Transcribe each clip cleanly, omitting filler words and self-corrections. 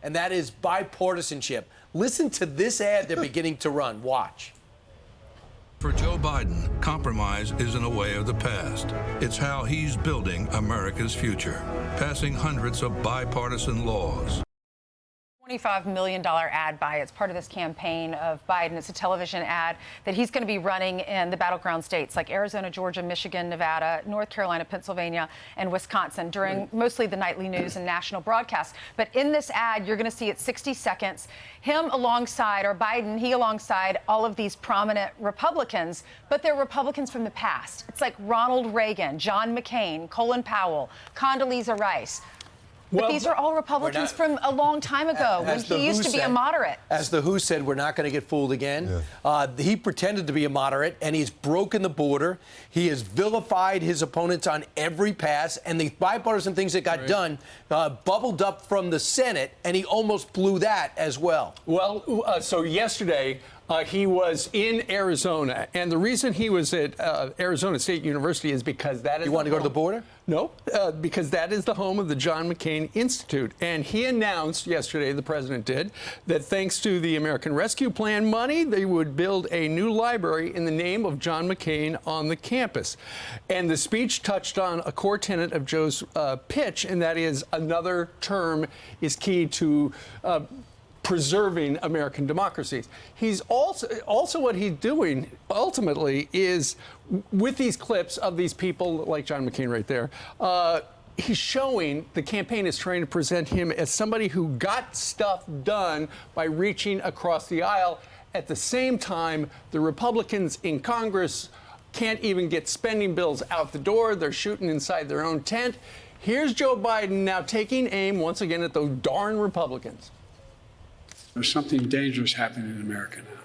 and that is bipartisanship. Listen to this ad they're beginning to run. Watch. For Joe Biden, compromise isn't a way of the past. It's how he's building America's future, passing hundreds of bipartisan laws. $25 million ad buy. It's part of this campaign of Biden. It's a television ad that he's going to be running in the battleground states like Arizona, Georgia, Michigan, Nevada, North Carolina, Pennsylvania, and Wisconsin during mostly the nightly news and national broadcasts. But in this ad, you're going to see it 60 seconds, him alongside, or Biden, he alongside all of these prominent Republicans, but they're Republicans from the past. It's like Ronald Reagan, John McCain, Colin Powell, Condoleezza Rice. But these are all Republicans from a long time ago when he used to be a moderate. As the WHO said, we're not going to get fooled again. Yeah. He pretended to be a moderate, and he's broken the border. He has vilified his opponents on every pass, and the bipartisan things that got done bubbled up from the Senate, and he almost blew that as well. Well, so yesterday, he was in Arizona, and the reason he was at Arizona State University is because that is. You want to go to the border? No, because that is the home of the John McCain Institute. And he announced yesterday, the president did, that thanks to the American Rescue Plan money, they would build a new library in the name of John McCain on the campus. And the speech touched on a core tenet of Joe's pitch, and that is another term is key to preserving American democracies. He's also what he's doing ultimately is with these clips of these people like John McCain right there, he's showing the campaign is trying to present him as somebody who got stuff done by reaching across the aisle. At the same time, the Republicans in Congress can't even get spending bills out the door. They're shooting inside their own tent. Here's Joe Biden now taking aim once again at those darn Republicans. There's something dangerous happening in America now.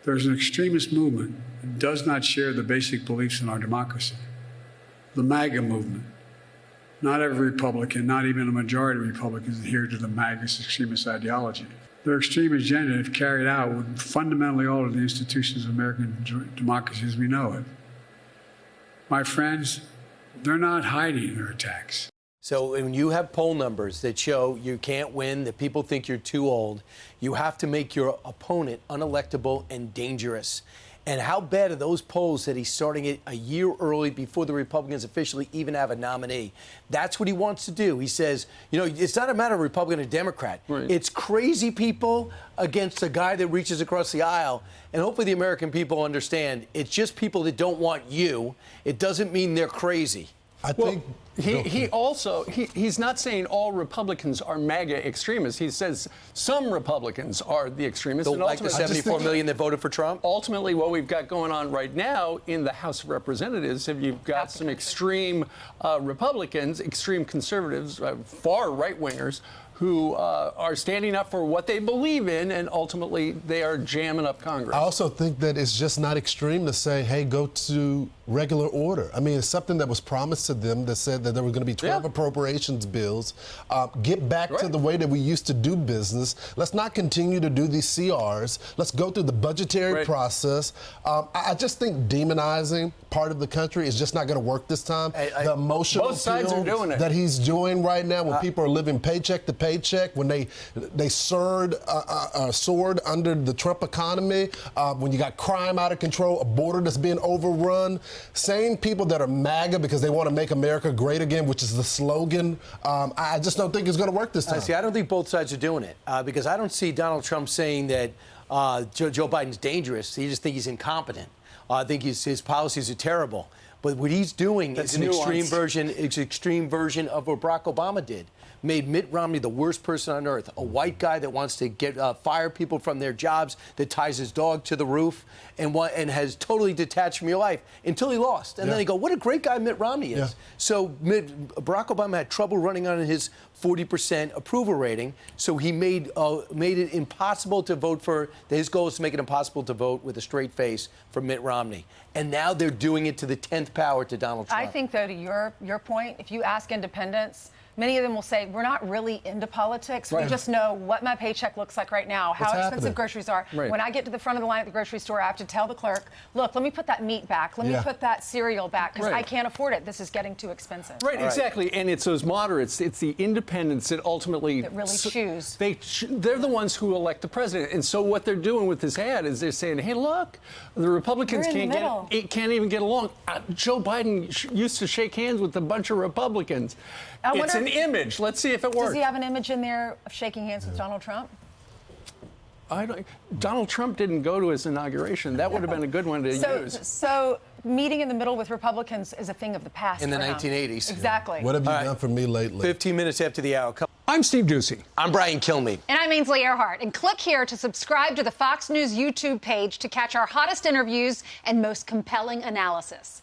There's an extremist movement that does not share the basic beliefs in our democracy. The MAGA movement. Not every Republican, not even a majority of Republicans adhere to the MAGA extremist ideology. Their extreme agenda, if carried out, would fundamentally alter the institutions of American democracy as we know it. My friends, they're not hiding their attacks. So when you have poll numbers that show you can't win, that people think you're too old, you have to make your opponent unelectable and dangerous. And how bad are those polls that he's starting it a year early before the Republicans officially even have a nominee? That's what he wants to do. He says, you know, it's not a matter of Republican or Democrat. Right. It's crazy people against a guy that reaches across the aisle. And hopefully the American people understand it's just people that don't want you. It doesn't mean they're crazy. I think he's not saying all Republicans are MAGA extremists. He says some Republicans are the extremists. Don't like the 74 million that voted for Trump? Ultimately, what we've got going on right now in the House of Representatives, you've got some extreme Republicans, extreme conservatives, far right-wingers, who are standing up for what they believe in, and ultimately they are jamming up Congress. I also think that it's just not extreme to say, hey, go to regular order. I mean, it's something that was promised to them that said that there were going to be 12 appropriations bills. Get back to the way that we used to do business. Let's not continue to do these CRs. Let's go through the budgetary process. I just think demonizing part of the country is just not going to work this time. The emotional both sides are doing it. That he's doing right now when people are living paycheck to paycheck, when they soared under the Trump economy, when you got crime out of control, a border that's being overrun, saying people that are MAGA because they want to make America great again, which is the slogan, I just don't think it's going to work this time. See, I don't think both sides are doing it because I don't see Donald Trump saying that Joe Biden's dangerous. He just think he's incompetent. I think his policies are terrible. But what he's doing is an extreme version of what Barack Obama did. Made Mitt Romney the worst person on earth, a white guy that wants to fire people from their jobs, that ties his dog to the roof, and has totally detached from your life until he lost. And then they go, what a great guy Mitt Romney is. Yeah. So Barack Obama had trouble running on his 40% approval rating, so he made it impossible to vote for. His goal is to make it impossible to vote with a straight face for Mitt Romney. And now they're doing it to the 10th power to Donald Trump. I think, though, to your point, if you ask independents, many of them will say, we're not really into politics. Right. We just know what my paycheck looks like right now, how expensive happening? groceries are. Right. When I get to the front of the line at the grocery store, I have to tell the clerk, look, let me put that meat back. Let me put that cereal back, because Right. I can't afford it. This is getting too expensive. Right, exactly. And it's those moderates, it's the independents that ultimately That really choose. They're the ones who elect the president. And so what they're doing with this ad is they're saying, hey, look, the Republicans You're in the middle. can't even get along. Joe Biden used to shake hands with a bunch of Republicans. It's wonder an image. Let's see if it works. Does he have an image in there of shaking hands with Donald Trump? Donald Trump didn't go to his inauguration. That would have been a good one to use. So meeting in the middle with Republicans is a thing of the past. In the for him. 1980s. Exactly. What have you done for me lately? 15 minutes after the hour. I'm Steve Ducey. I'm Brian Kilmeade. And I'm Ainsley Earhart. And click here to subscribe to the Fox News YouTube page to catch our hottest interviews and most compelling analysis.